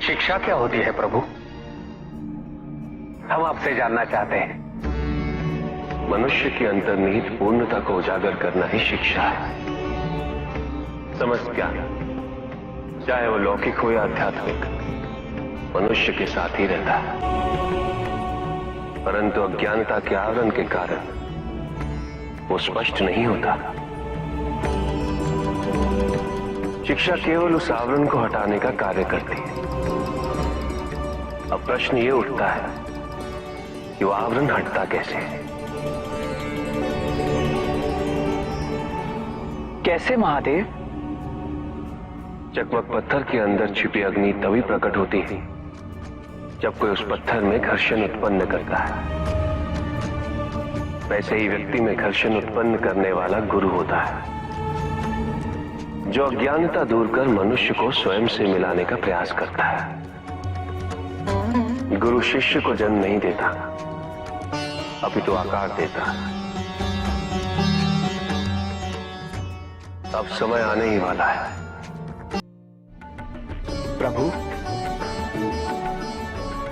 शिक्षा क्या होती है प्रभु? हम आपसे जानना चाहते हैं। मनुष्य की अंतर्निहित पूर्णता को उजागर करना ही शिक्षा है। समस्त ज्ञान, चाहे वो लौकिक हो या आध्यात्मिक, मनुष्य के साथ ही रहता है, परंतु अज्ञानता के आवरण के कारण वो स्पष्ट नहीं होता। शिक्षा केवल उस आवरण को हटाने का कार्य करती है। अब प्रश्न ये उठता है कि वो आवरण हटता कैसे? कैसे महादेव? चकमक पत्थर के अंदर छिपी अग्नि तभी प्रकट होती है जब कोई उस पत्थर में घर्षण उत्पन्न करता है। वैसे ही व्यक्ति में घर्षण उत्पन्न करने वाला गुरु होता है, जो अज्ञानता दूर कर मनुष्य को स्वयं से मिलाने का प्रयास करता है। गुरु शिष्य को जन्म नहीं देता, अपितु आकार देता है। अब समय आने ही वाला है। प्रभु,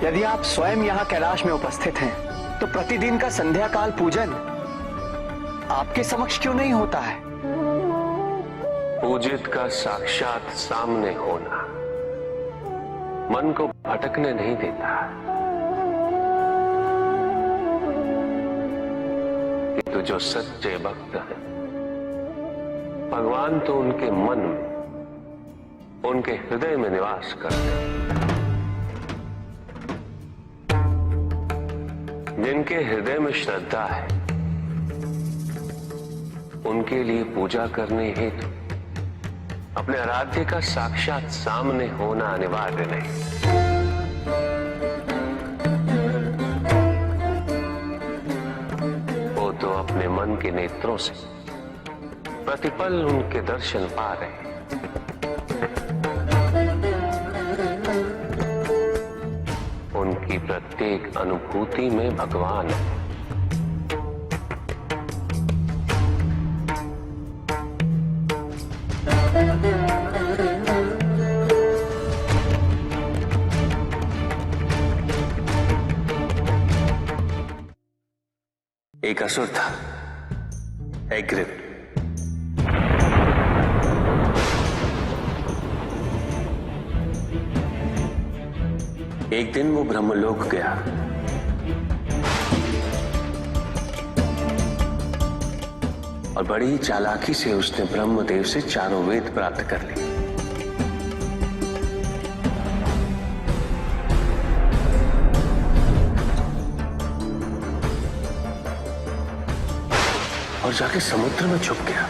यदि आप स्वयं यहाँ कैलाश में उपस्थित हैं, तो प्रतिदिन का संध्या काल पूजन आपके समक्ष क्यों नहीं होता है? पूजित का साक्षात सामने होना मन को भटकने नहीं देता, किंतु जो सच्चे भक्त हैं, भगवान तो उनके मन में, उनके हृदय में निवास करते हैं। जिनके हृदय में श्रद्धा है, उनके लिए पूजा करने हेतु अपने आराध्य का साक्षात सामने होना अनिवार्य नहीं। वो तो अपने मन के नेत्रों से प्रतिपल उनके दर्शन पा रहे हैं। उनकी प्रत्येक अनुभूति में भगवान है। एक असुर था, एग्रिप। एक दिन वो ब्रह्मलोक गया। और बड़ी ही चालाकी से उसने ब्रह्मदेव से चारों वेद प्राप्त कर लिए। और जाके समुद्र में छुप गया।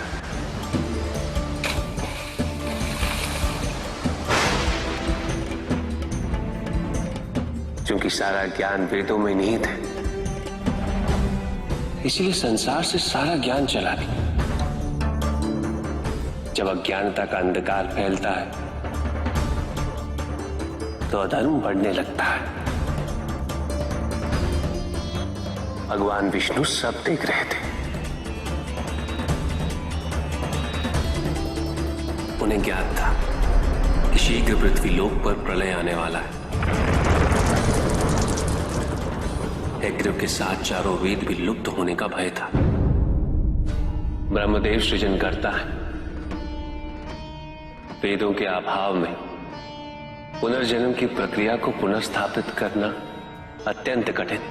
क्योंकि सारा ज्ञान वेदों में निहित है, इसीलिए संसार से सारा ज्ञान चला गया। जब अज्ञानता का अंधकार फैलता है तो अधर्म बढ़ने लगता है। भगवान विष्णु सब देख रहे थे। उन्हें ज्ञान था कि शीघ्र पृथ्वी लोक पर प्रलय आने वाला है। एग्रिप के साथ चारों वेद भी लुप्त होने का भय था। ब्रह्मदेव सृजन करता है। वेदों के अभाव में पुनर्जन्म की प्रक्रिया को पुनर्स्थापित करना अत्यंत कठिन।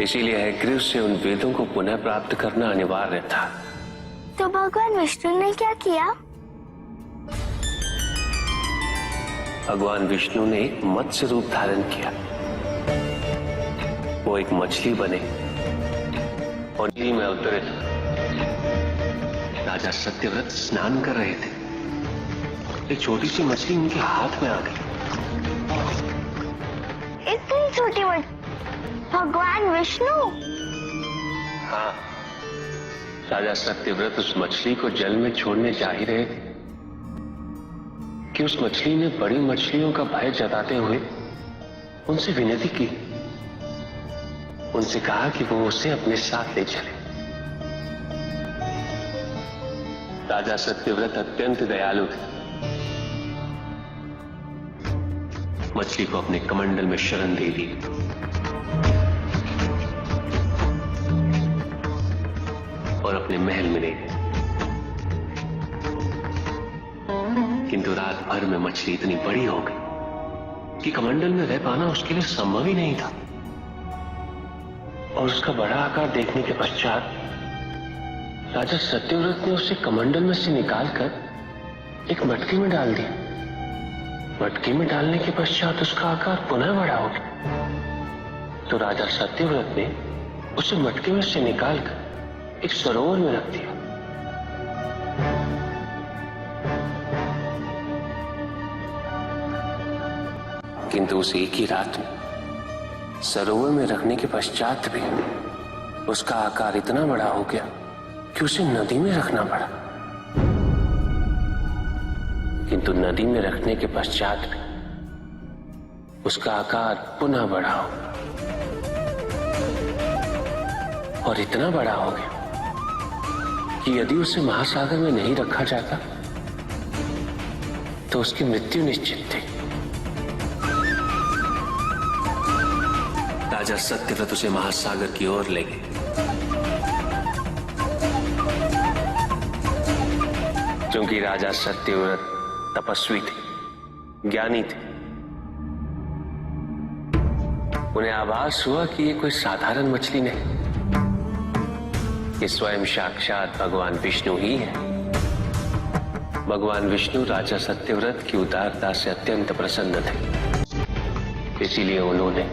इसीलिए एग्रिप से उन वेदों को पुनः प्राप्त करना अनिवार्य था। तो भगवान विष्णु ने क्या किया? भगवान विष्णु ने एक मत्स्य रूप धारण किया। वो एक मछली बने और नदी में उतरे। राजा सत्यव्रत स्नान कर रहे थे। एक छोटी सी मछली उनके हाथ में आ गई। इतनी छोटी मछली? भगवान विष्णु? हाँ, राजा सत्यव्रत उस मछली को जल में छोड़ने जा ही रहे थे कि उस मछली ने बड़ी मछलियों का भय जताते हुए उनसे विनती की। उनसे कहा कि वो उसे अपने साथ ले चले। राजा सत्यव्रत अत्यंत दयालु थे। मछली को अपने कमंडल में शरण दे दी और अपने महल में ले गए। किंतु रात भर में मछली इतनी बड़ी हो गई कि कमंडल में रह पाना उसके लिए संभव ही नहीं था। और उसका बड़ा आकार देखने के पश्चात राजा सत्यव्रत ने उसे कमंडल में से निकालकर एक मटकी में डाल दिया। मटकी में डालने के पश्चात उसका आकार पुनः बड़ा हो गया। तो राजा सत्यव्रत ने उसे मटकी में से निकालकर एक सरोवर में रख दिया। किंतु उस एक ही रात में सरोवर में रखने के पश्चात भी उसका आकार इतना बड़ा हो गया कि उसे नदी में रखना पड़ा। किंतु नदी में रखने के पश्चात भी उसका आकार पुनः बड़ा हो और इतना बड़ा हो गया कि यदि उसे महासागर में नहीं रखा जाता तो उसकी मृत्यु निश्चित थी। राजा सत्यव्रत उसे महासागर की ओर ले गए। क्योंकि राजा सत्यव्रत तपस्वी थे, ज्ञानी थे, उन्हें आभास हुआ कि ये कोई साधारण मछली नहीं, ये स्वयं साक्षात भगवान विष्णु ही है। भगवान विष्णु राजा सत्यव्रत की उदारता से अत्यंत प्रसन्न थे। इसीलिए उन्होंने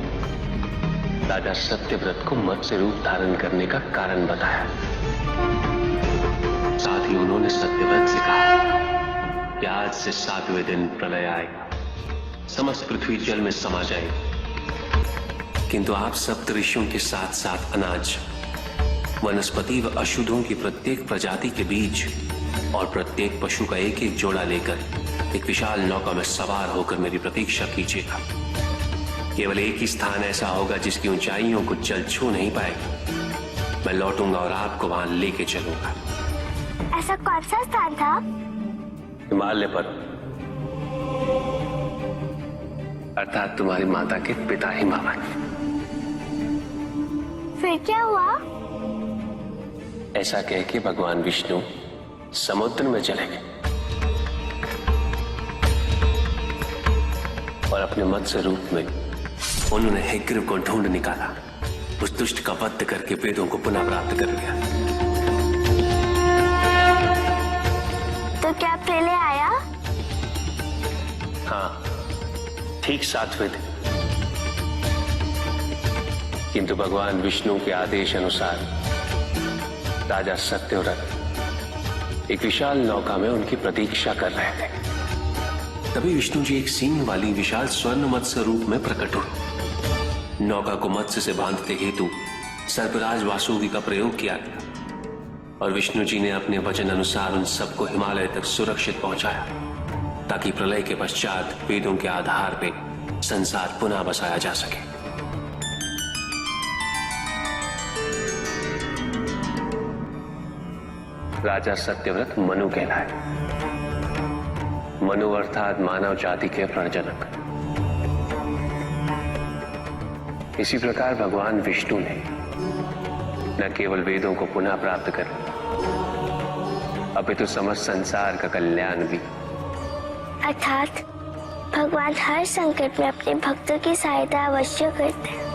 राजा सत्यव्रत को मत्स्य रूप धारण करने का कारण बताया। साथ ही उन्होंने सत्यव्रत से कहा कि आज से 7वें दिन प्रलय आएगा, समस्त पृथ्वी जल में समा जाएगी। किंतु आप सप्त ऋषियों के साथ साथ अनाज, वनस्पति व अशुद्धों की प्रत्येक प्रजाति के बीज और प्रत्येक पशु का एक एक जोड़ा लेकर एक विशाल नौका में सवार होकर मेरी प्रतीक्षा कीजिएगा। केवल एक ही स्थान ऐसा होगा जिसकी ऊंचाइयों को जल छू नहीं पाएगा। मैं लौटूंगा और आपको वहां लेके चलूंगा। ऐसा कौन सा स्थान था? हिमालय पर, अर्थात तुम्हारी माता के पिता हिमालय। फिर क्या हुआ? ऐसा कह के भगवान विष्णु समुद्र में चले गए और अपने मत्स्य रूप में उन्होंने हिग्रीव को ढूंढ निकाला। उस दुष्ट का वध करके वेदों को पुनः प्राप्त कर लिया। तो क्या प्रलय आया? हाँ, ठीक 7वें दिन। किंतु भगवान विष्णु के आदेश अनुसार राजा सत्यव्रत एक विशाल नौका में उनकी प्रतीक्षा कर रहे थे। तभी विष्णु जी एक सींग वाली विशाल स्वर्ण मत्स्य रूप में प्रकट हुए। नौका को मत्स्य से बांधते हेतु सर्पराज वासुकी का प्रयोग किया गया और विष्णु जी ने अपने वचन अनुसार उन सबको हिमालय तक सुरक्षित पहुंचाया, ताकि प्रलय के पश्चात वेदों के आधार पर संसार पुनः बसाया जा सके। राजा सत्यव्रत मनु कहलाए। मनु अर्थात मानव जाति के प्रणजनक। इसी प्रकार भगवान विष्णु ने न केवल वेदों को पुनः प्राप्त कर, अपितु समस्त संसार का कल्याण भी। अर्थात भगवान हर संकट में अपने भक्तों की सहायता अवश्य करते हैं।